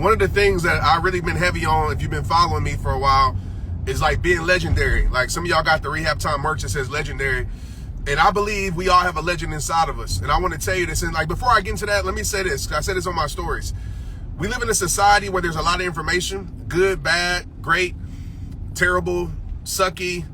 one of the things that I really been heavy on, if you've been following me for a while, is like being legendary. Like some of y'all got the Rehab Time merch that says legendary. And I believe we all have a legend inside of us. And I want to tell you this. And like, before I get into that, let me say this. I said this on my stories. We live in a society where there's a lot of information, good, bad, great, terrible, sucky,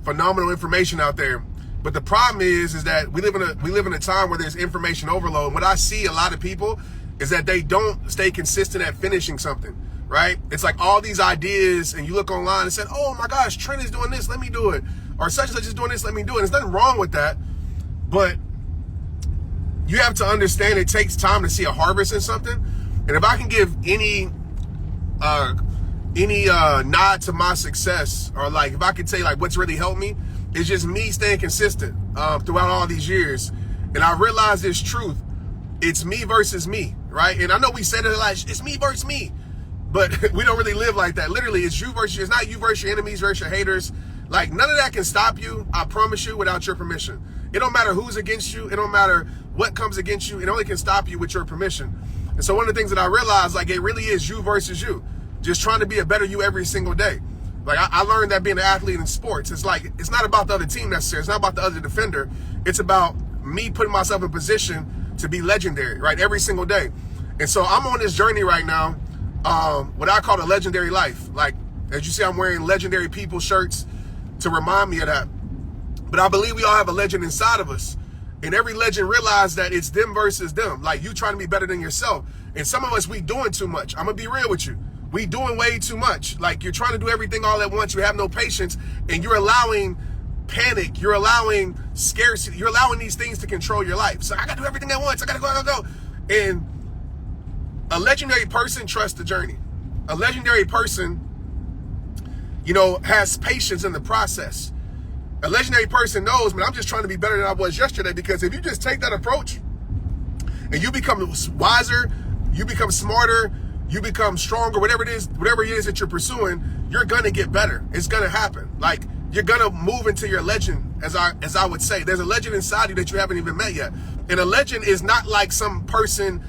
phenomenal information out there. But the problem is that we live in a time where there's information overload. And what I see a lot of people is that they don't stay consistent at finishing something, right? It's like all these ideas, and you look online and said, oh my gosh, Trent is doing this, let me do it. Or such and such is doing this, let me do it. There's nothing wrong with that. But you have to understand it takes time to see a harvest in something. And if I can give any nod to my success, or like if I could say like what's really helped me, it's just me staying consistent throughout all these years. And I realized this truth. It's me versus me, right? And I know we said it like, it's me versus me. But we don't really live like that. Literally, it's you versus you. It's not you versus your enemies versus your haters. Like, none of that can stop you, I promise you, without your permission. It don't matter who's against you. It don't matter what comes against you. It only can stop you with your permission. And so one of the things that I realized, like, it really is you versus you. Just trying to be a better you every single day. Like, I learned that being an athlete in sports, it's like, it's not about the other team necessarily. It's not about the other defender. It's about me putting myself in position to be legendary, right? Every single day. And so I'm on this journey right now, what I call a legendary life. Like, as you see, I'm wearing legendary people shirts to remind me of that. But I believe we all have a legend inside of us. And every legend realized that it's them versus them. Like, you trying to be better than yourself. And some of us, we doing too much. I'm going to be real with you. We doing way too much. Like, you're trying to do everything all at once. You have no patience. And you're allowing panic. You're allowing scarcity. You're allowing these things to control your life. So I got to do everything at once. I got to go. And a legendary person trusts the journey. A legendary person, has patience in the process. A legendary person knows, man, I'm just trying to be better than I was yesterday, because if you just take that approach and you become wiser, you become smarter, you become stronger, whatever it is that you're pursuing, you're going to get better. It's going to happen. Like, you're going to move into your legend, as I would say. There's a legend inside you that you haven't even met yet. And a legend is not like some person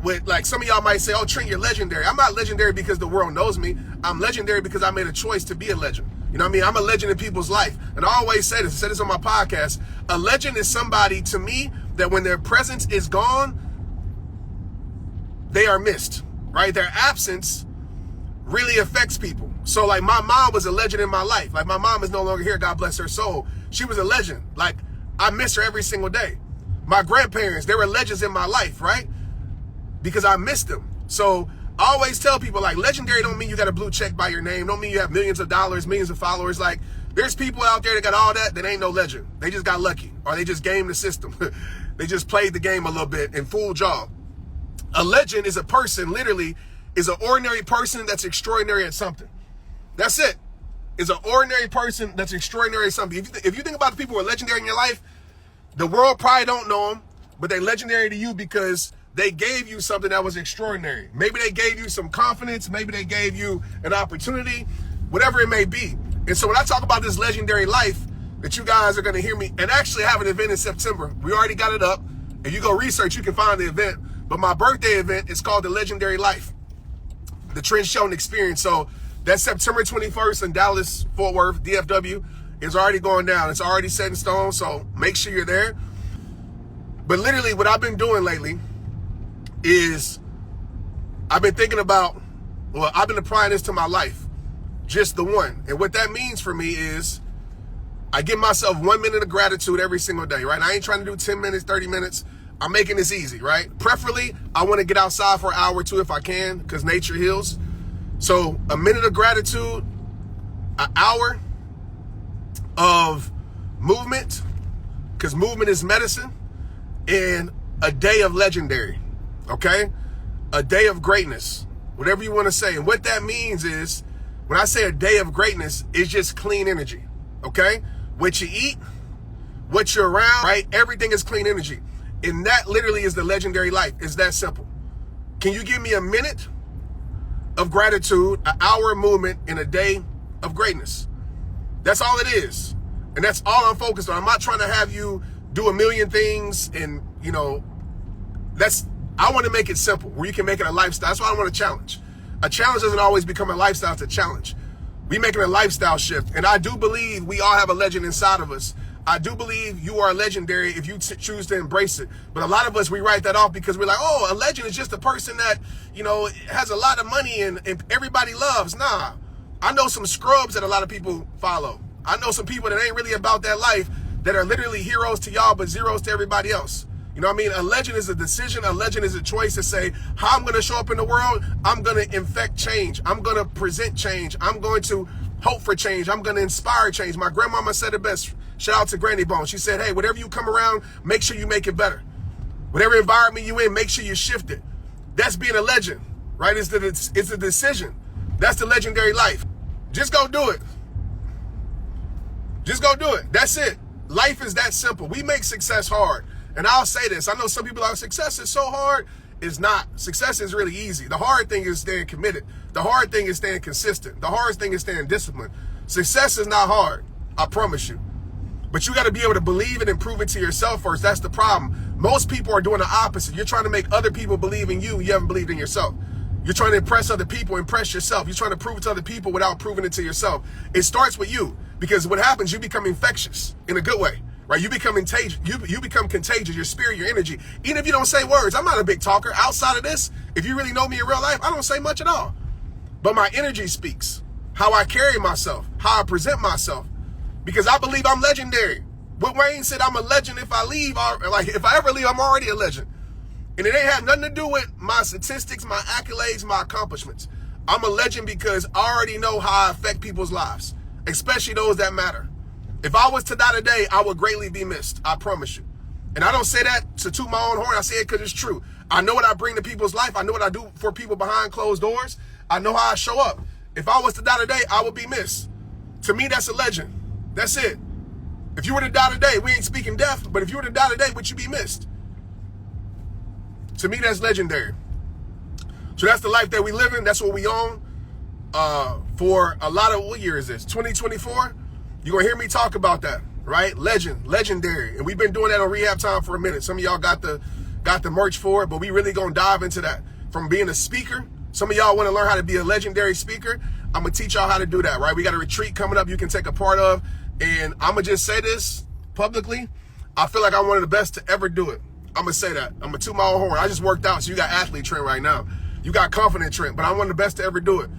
with, like, some of y'all might say, oh, Trent, you're legendary. I'm not legendary because the world knows me. I'm legendary because I made a choice to be a legend. You know what I mean? I'm a legend in people's life. And I always say this, I said this on my podcast. A legend is somebody, to me, that when their presence is gone, they are missed, right? Their absence really affects people. So, like, my mom was a legend in my life. Like, my mom is no longer here, God bless her soul. She was a legend. Like, I miss her every single day. My grandparents, they were legends in my life, right? Because I missed them. So I always tell people, like, legendary don't mean you got a blue check by your name. Don't mean you have millions of dollars, millions of followers. Like, there's people out there that got all that ain't no legend. They just got lucky, or they just gamed the system. They just played the game a little bit and fooled y'all. A legend is a person, literally, is an ordinary person that's extraordinary at something. That's it. Is an ordinary person that's extraordinary at something. If you think about the people who are legendary in your life, the world probably don't know them, but they're legendary to you because they gave you something that was extraordinary. Maybe they gave you some confidence. Maybe they gave you an opportunity, whatever it may be. And so when I talk about this legendary life that you guys are going to hear me, and actually have an event in September. We already got it up. If you go research, you can find the event. But my birthday event is called The Legendary Life, the Trent Shelton Experience. So that's September 21st in Dallas, Fort Worth, DFW. It's already going down. It's already set in stone. So make sure you're there. But literally what I've been doing lately is I've been thinking about, I've been applying this to my life, just the one. And what that means for me is I give myself 1 minute of gratitude every single day, right? I ain't trying to do 10 minutes, 30 minutes. I'm making this easy, right? Preferably, I want to get outside for an hour or two if I can, because nature heals. So a minute of gratitude, an hour of movement, because movement is medicine, and a day of legendary, okay? A day of greatness, whatever you want to say. And what that means is, when I say a day of greatness, it's just clean energy, okay? What you eat, what you're around, right? Everything is clean energy. And that literally is the legendary life. It's that simple. Can you give me a minute of gratitude, an hour of movement, and a day of greatness? That's all it is. And that's all I'm focused on. I'm not trying to have you do a million things and, I want to make it simple where you can make it a lifestyle. That's why I want to challenge. A challenge doesn't always become a lifestyle. It's a challenge. We making a lifestyle shift. And I do believe we all have a legend inside of us. I do believe you are legendary if you choose to embrace it. But a lot of us, we write that off because we're like, oh, a legend is just a person that, has a lot of money and everybody loves. Nah, I know some scrubs that a lot of people follow. I know some people that ain't really about that life that are literally heroes to y'all, but zeros to everybody else. You know what I mean? A legend is a decision. A legend is a choice to say how I'm going to show up in the world. I'm going to infect change. I'm going to present change. I'm going to hope for change. I'm going to inspire change. My grandmama said it best. Shout out to Granny Bone. She said, hey, whatever you come around, make sure you make it better. Whatever environment you in, make sure you shift it. That's being a legend, right? It's a decision. That's the legendary life. Just go do it. Just go do it. That's it. Life is that simple. We make success hard. And I'll say this. I know some people are like, success is so hard. It's not. Success is really easy. The hard thing is staying committed. The hard thing is staying consistent. The hardest thing is staying disciplined. Success is not hard. I promise you. But you got to be able to believe it and prove it to yourself first. That's the problem. Most people are doing the opposite. You're trying to make other people believe in you. You haven't believed in yourself. You're trying to impress other people, impress yourself. You're trying to prove it to other people without proving it to yourself. It starts with you, because what happens, you become infectious in a good way, right? You become contagious. You become contagious, your spirit, your energy. Even if you don't say words, I'm not a big talker. Outside of this, if you really know me in real life, I don't say much at all. But my energy speaks. How I carry myself, how I present myself, because I believe I'm legendary. What Wayne said, I'm a legend if I leave, if I ever leave, I'm already a legend. And it ain't have nothing to do with my statistics, my accolades, my accomplishments. I'm a legend because I already know how I affect people's lives, especially those that matter. If I was to die today, I would greatly be missed. I promise you. And I don't say that to toot my own horn. I say it because it's true. I know what I bring to people's life. I know what I do for people behind closed doors. I know how I show up. If I was to die today, I would be missed. To me, that's a legend. That's it. If you were to die today, we ain't speaking death, but if you were to die today, would you be missed? To me, that's legendary. So that's the life that we live in. That's what we own. For a lot of, what year is this? 2024? You're going to hear me talk about that, right? Legendary. And we've been doing that on Rehab Time for a minute. Some of y'all got the merch for it, but we really going to dive into that. From being a speaker, some of y'all want to learn how to be a legendary speaker. I'm going to teach y'all how to do that, right? We got a retreat coming up you can take a part of. And I'm going to just say this publicly. I feel like I'm one of the best to ever do it. I'm going to say that. I'm going to toot my own horn. I just worked out, so you got athlete Trent right now. You got confident Trent, but I'm one of the best to ever do it.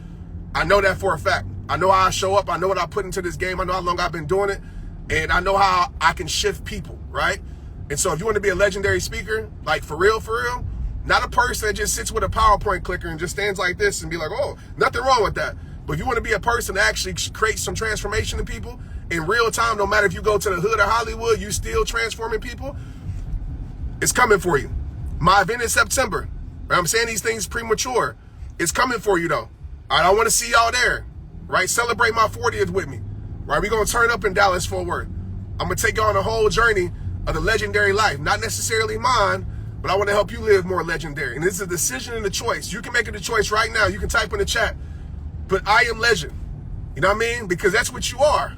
I know that for a fact. I know how I show up. I know what I put into this game. I know how long I've been doing it. And I know how I can shift people, right? And so if you want to be a legendary speaker, like for real, not a person that just sits with a PowerPoint clicker and just stands like this and be like, oh, nothing wrong with that. But if you want to be a person that actually creates some transformation in people in real time, no matter if you go to the hood or Hollywood, you still transforming people, it's coming for you. My event in September. Right? I'm saying these things premature. It's coming for you, though. I want to see y'all there, right? Celebrate my 40th with me, right? We're going to turn up in Dallas, Fort Worth. I'm going to take you on a whole journey of the legendary life. Not necessarily mine, but I want to help you live more legendary. And this is a decision and a choice. You can make it a choice right now. You can type in the chat, but I am legend. You know what I mean? Because that's what you are.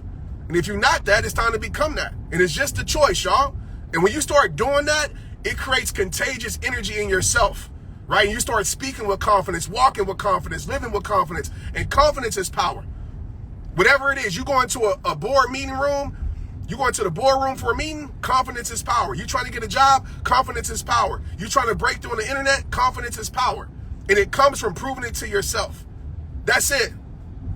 And if you're not that, it's time to become that. And it's just a choice, y'all. And when you start doing that, it creates contagious energy in yourself, right? And you start speaking with confidence, walking with confidence, living with confidence. And confidence is power. Whatever it is, you go into a board meeting room, you go into the boardroom for a meeting, confidence is power. You trying to get a job, confidence is power. You trying to break through on the internet, confidence is power. And it comes from proving it to yourself. That's it.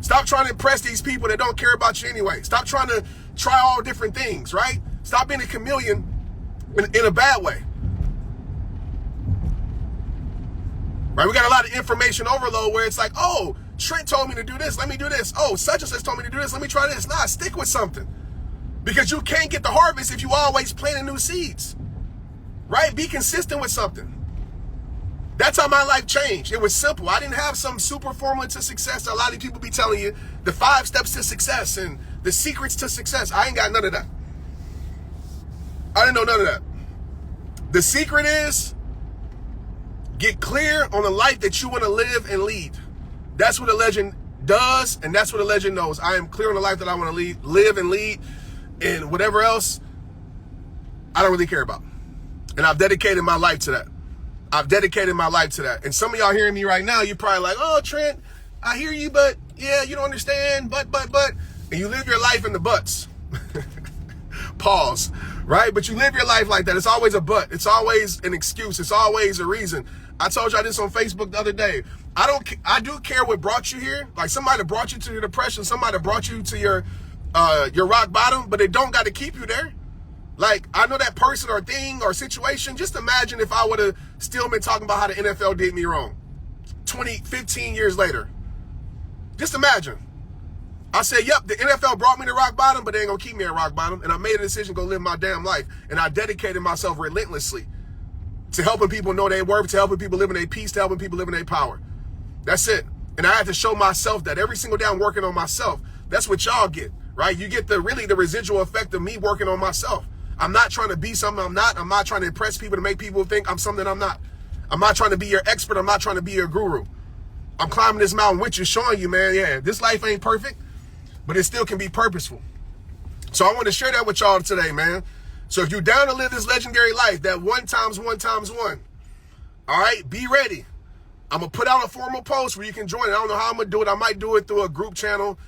Stop trying to impress these people that don't care about you anyway. Stop trying to try all different things, right? Stop being a chameleon in a bad way. Right? We got a lot of information overload where it's like, oh, Trent told me to do this, let me do this. Oh, such and such told me to do this, let me try this. Nah, stick with something. Because you can't get the harvest if you always planting new seeds. Right? Be consistent with something. That's how my life changed. It was simple. I didn't have some super formula to success that a lot of people be telling you, the 5 steps to success and the secrets to success. I ain't got none of that. I didn't know none of that. The secret is get clear on the life that you want to live and lead. That's what a legend does, and that's what a legend knows. I am clear on the life that I want to live and lead, and whatever else, I don't really care about. And I've dedicated my life to that. I've dedicated my life to that. And some of y'all hearing me right now, you're probably like, oh, Trent, I hear you, but yeah, you don't understand, but. And you live your life in the buts. Pause, right? But you live your life like that. It's always a but. It's always an excuse. It's always a reason. I told y'all this on Facebook the other day. I do care what brought you here. Like somebody brought you to your depression. Somebody brought you to your rock bottom, but they don't got to keep you there. Like, I know that person or thing or situation. Just imagine if I would have still been talking about how the NFL did me wrong 15 years later. Just imagine. I said, yep, the NFL brought me to rock bottom, but they ain't going to keep me at rock bottom. And I made a decision to go live my damn life. And I dedicated myself relentlessly to helping people know their worth, to helping people live in their peace, to helping people live in their power. That's it. And I had to show myself that every single day I'm working on myself. That's what y'all get, right? You get the residual effect of me working on myself. I'm not trying to be something I'm not. I'm not trying to impress people to make people think I'm something I'm not. I'm not trying to be your expert. I'm not trying to be your guru. I'm climbing this mountain with you, showing you, man, yeah, this life ain't perfect, but it still can be purposeful. So I want to share that with y'all today, man. So if you're down to live this legendary life, that 1 times 1 times 1, all right, be ready. I'm going to put out a formal post where you can join it. I don't know how I'm going to do it. I might do it through a group channel.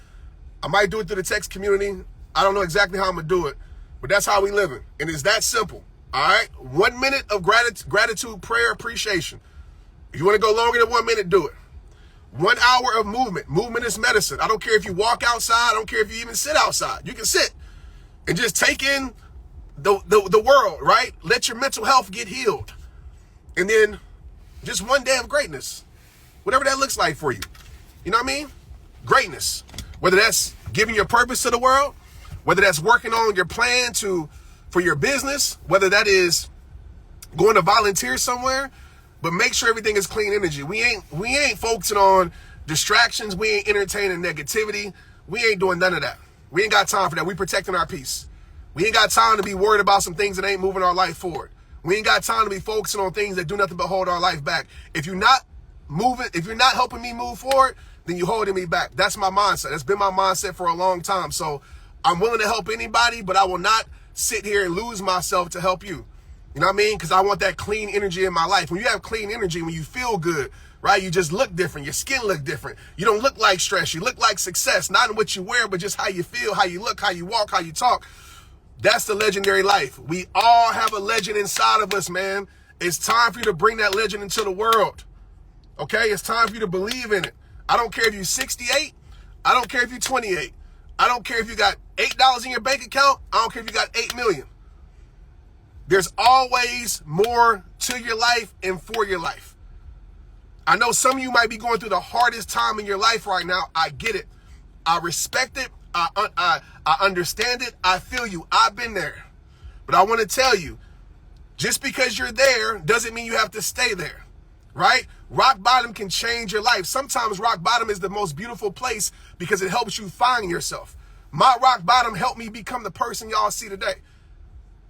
I might do it through the text community. I don't know exactly how I'm going to do it, but that's how we living. And it's that simple, all right? 1 minute of gratitude, prayer, appreciation. If you want to go longer than 1 minute, do it. 1 hour of movement. Movement is medicine. I don't care if you walk outside. I don't care if you even sit outside. You can sit and just take in the world, right? Let your mental health get healed. And then just 1 day of greatness, whatever that looks like for you. You know what I mean? Greatness. Whether that's giving your purpose to the world, whether that's working on your plan for your business, whether that is going to volunteer somewhere, but make sure everything is clean energy. We ain't focusing on distractions. We ain't entertaining negativity. We ain't doing none of that. We ain't got time for that. We protecting our peace. We ain't got time to be worried about some things that ain't moving our life forward. We ain't got time to be focusing on things that do nothing but hold our life back. If you're not helping me move forward, then you're holding me back. That's my mindset. That's been my mindset for a long time. So I'm willing to help anybody, but I will not sit here and lose myself to help you. You know what I mean? Because I want that clean energy in my life. When you have clean energy, when you feel good, right? You just look different. Your skin look different. You don't look like stress. You look like success, not in what you wear, but just how you feel, how you look, how you walk, how you talk. That's the legendary life. We all have a legend inside of us, man. It's time for you to bring that legend into the world. Okay? It's time for you to believe in it. I don't care if you're 68. I don't care if you're 28. I don't care if you got $8 in your bank account. I don't care if you got 8 million. There's always more to your life and for your life. I know some of you might be going through the hardest time in your life right now. I get it. I respect it. I understand it. I feel you. I've been there. But I want to tell you, just because you're there doesn't mean you have to stay there, right? Rock bottom can change your life. Sometimes rock bottom is the most beautiful place because it helps you find yourself. My rock bottom helped me become the person y'all see today.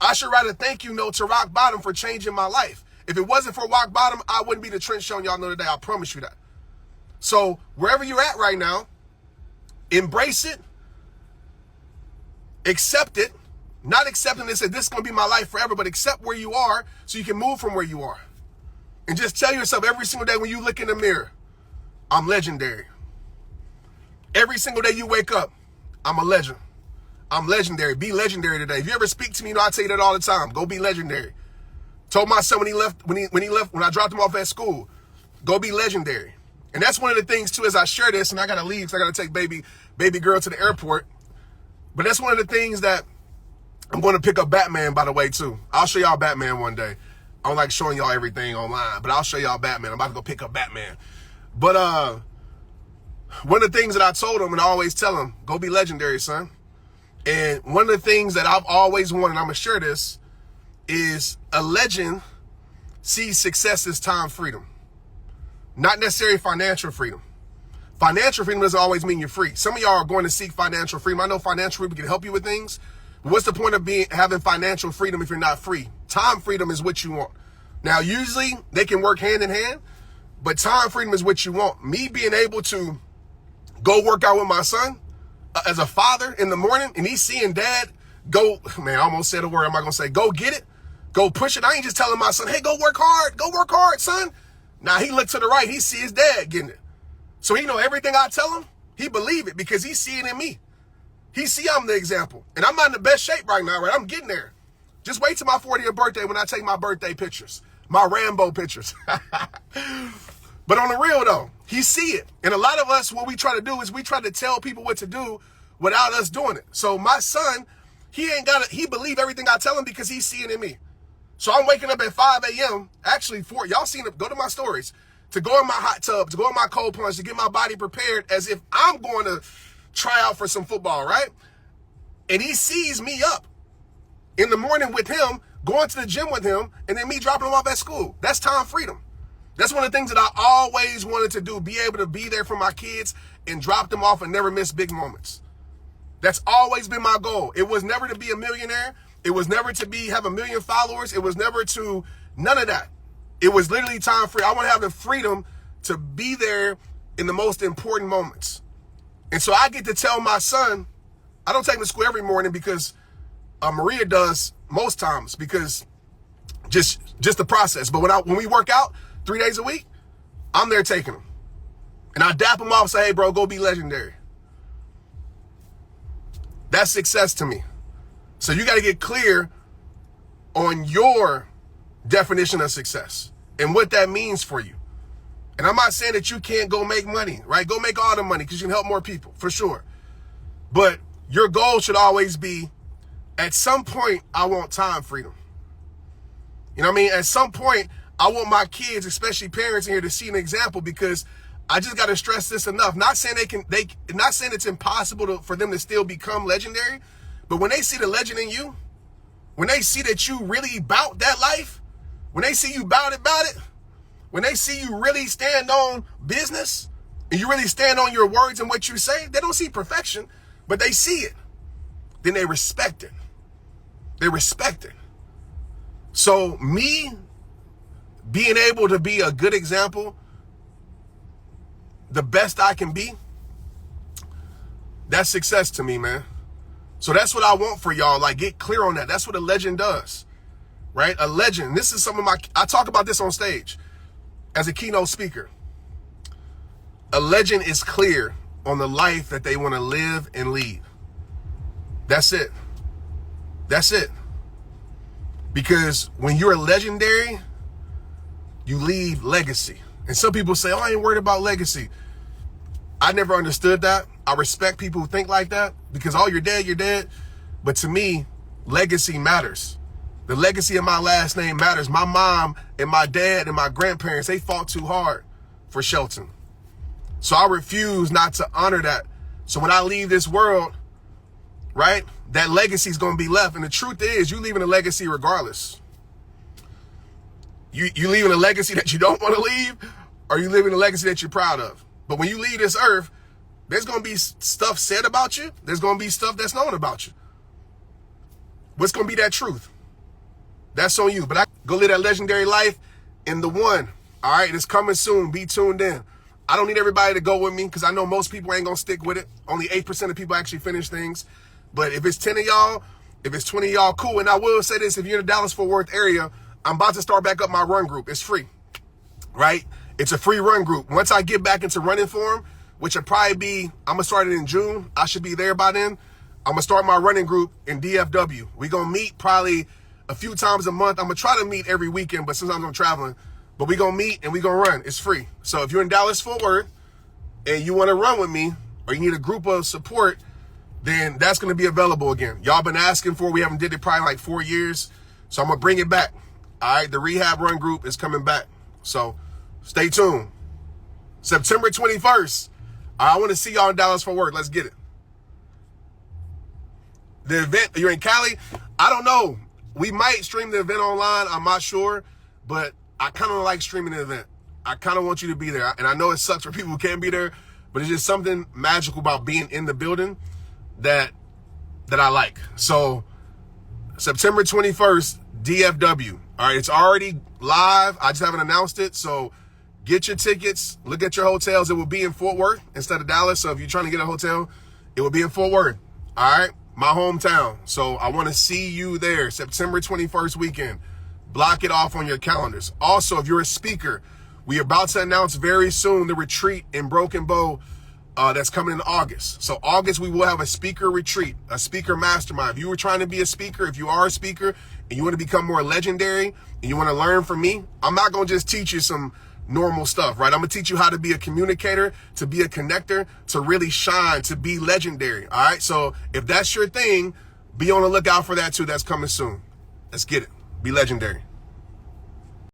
I should write a thank you note to rock bottom for changing my life. If it wasn't for rock bottom, I wouldn't be the Trent Shelton y'all know today. I promise you that. So wherever you're at right now, embrace it. Accept it. Not accepting this, that this is going to be my life forever, but accept where you are so you can move from where you are. And just tell yourself every single day when you look in the mirror, I'm legendary. Every single day you wake up, I'm a legend. I'm legendary. Be legendary today. If you ever speak to me, you know I tell you that all the time. Go be legendary. Told my son when I dropped him off at school, go be legendary. And that's one of the things too, as I share this, and I gotta leave, so I gotta take baby girl to the airport. But that's one of the things that I'm going to pick up Batman, by the way, too. I'll show y'all Batman one day. I don't like showing y'all everything online, but I'll show y'all Batman. I'm about to go pick up Batman. But one of the things that I told him, and I always tell him, go be legendary, son. And one of the things that I've always wanted, and I'm going to share this, is a legend sees success as time freedom. Not necessarily financial freedom. Financial freedom doesn't always mean you're free. Some of y'all are going to seek financial freedom. I know financial freedom can help you with things. But what's the point of having financial freedom if you're not free? Time freedom is what you want. Now, usually they can work hand in hand, but time freedom is what you want. Me being able to go work out with my son as a father in the morning, and he's seeing dad go, man, I almost said a word. I'm not going to say go get it. Go push it. I ain't just telling my son, hey, go work hard, son. Now he look to the right, he see his dad getting it. So he know everything I tell him, he believe it because he see it in me. He see I'm the example. And I'm not in the best shape right now, right? I'm getting there. Just wait till my 40th birthday when I take my birthday pictures, my Rambo pictures. But on the real though, he see it. And a lot of us, what we try to do is we try to tell people what to do without us doing it. So my son, he believe everything I tell him because he's seeing it in me. So I'm waking up at 5 a.m. Actually, y'all seen it, go to my stories, to go in my hot tub, to go in my cold plunge, to get my body prepared as if I'm going to try out for some football, right? And he sees me up in the morning with him, going to the gym with him, and then me dropping him off at school. That's time freedom. That's one of the things that I always wanted to do, be able to be there for my kids and drop them off and never miss big moments. That's always been my goal. It was never to be a millionaire. It was never to have 1 million followers. It was never to, none of that. It was literally time free. I want to have the freedom to be there in the most important moments. And so I get to tell my son, I don't take him to school every morning because Maria does most times, because just the process. But when we work out 3 days a week, I'm there taking him. And I dap him off and say, hey, bro, go be legendary. That's success to me. So you got to get clear on your definition of success and what that means for you. And I'm not saying that you can't go make money, right? Go make all the money because you can help more people, for sure. But your goal should always be, at some point, I want time freedom. You know what I mean? At some point, I want my kids, especially parents in here, to see an example, because I just got to stress this enough. Not saying not saying it's impossible for them to still become legendary, but when they see the legend in you, when they see that you really about that life, when they see you about it, when they see you really stand on business and you really stand on your words and what you say, they don't see perfection, but they see it. Then they respect it. They respect it. So me being able to be a good example, the best I can be, that's success to me, man. So that's what I want for y'all. Like, get clear on that. That's what a legend does, right? A legend. This is some of I talk about this on stage as a keynote speaker. A legend is clear on the life that they want to live and lead. That's it. That's it. Because when you're legendary, you leave legacy. And some people say, oh, I ain't worried about legacy. I never understood that. I respect people who think like that, because oh, you're dead. But to me, legacy matters. The legacy of my last name matters. My mom and my dad and my grandparents, they fought too hard for Shelton. So I refuse not to honor that. So when I leave this world, right, that legacy is going to be left. And the truth is, you leaving a legacy regardless. You leaving a legacy that you don't want to leave, or you living a legacy that you're proud of. But when you leave this earth, there's going to be stuff said about you. There's going to be stuff that's known about you. What's going to be that truth? That's on you. But I go live that legendary life in the one. All right, it's coming soon. Be tuned in. I don't need everybody to go with me because I know most people ain't going to stick with it. Only 8% of people actually finish things. But if it's 10 of y'all, if it's 20 of y'all, cool. And I will say this, if you're in the Dallas-Fort Worth area, I'm about to start back up my run group. It's free, right? It's a free run group. Once I get back into running form, which will probably be, I'm going to start it in June. I should be there by then. I'm going to start my running group in DFW. We're going to meet probably a few times a month. I'm going to try to meet every weekend, but sometimes I'm traveling. But we're going to meet and we're going to run. It's free. So if you're in Dallas-Fort Worth and you want to run with me, or you need a group of support, then that's going to be available again. Y'all been asking for it. We haven't did it probably like 4 years. So I'm going to bring it back. All right, the rehab run group is coming back. So stay tuned. September 21st. I want to see y'all in Dallas-Fort Worth. Let's get it. The event, you're in Cali? I don't know. We might stream the event online. I'm not sure. But I kind of like streaming the event. I kind of want you to be there. And I know it sucks for people who can't be there, but it's just something magical about being in the building that I like. So September 21st, DFW. All right, it's already live. I just haven't announced it. So get your tickets. Look at your hotels. It will be in Fort Worth instead of Dallas. So if you're trying to get a hotel, it will be in Fort Worth. All right, my hometown. So I want to see you there. September 21st weekend. Block it off on your calendars. Also, if you're a speaker, we are about to announce very soon the retreat in Broken Bow that's coming in August. So August, we will have a speaker retreat, a speaker mastermind. If you were trying to be a speaker, if you are a speaker and you want to become more legendary and you want to learn from me, I'm not going to just teach you some normal stuff, right? I'm going to teach you how to be a communicator, to be a connector, to really shine, to be legendary. All right. So if that's your thing, be on the lookout for that too. That's coming soon. Let's get it. Be legendary.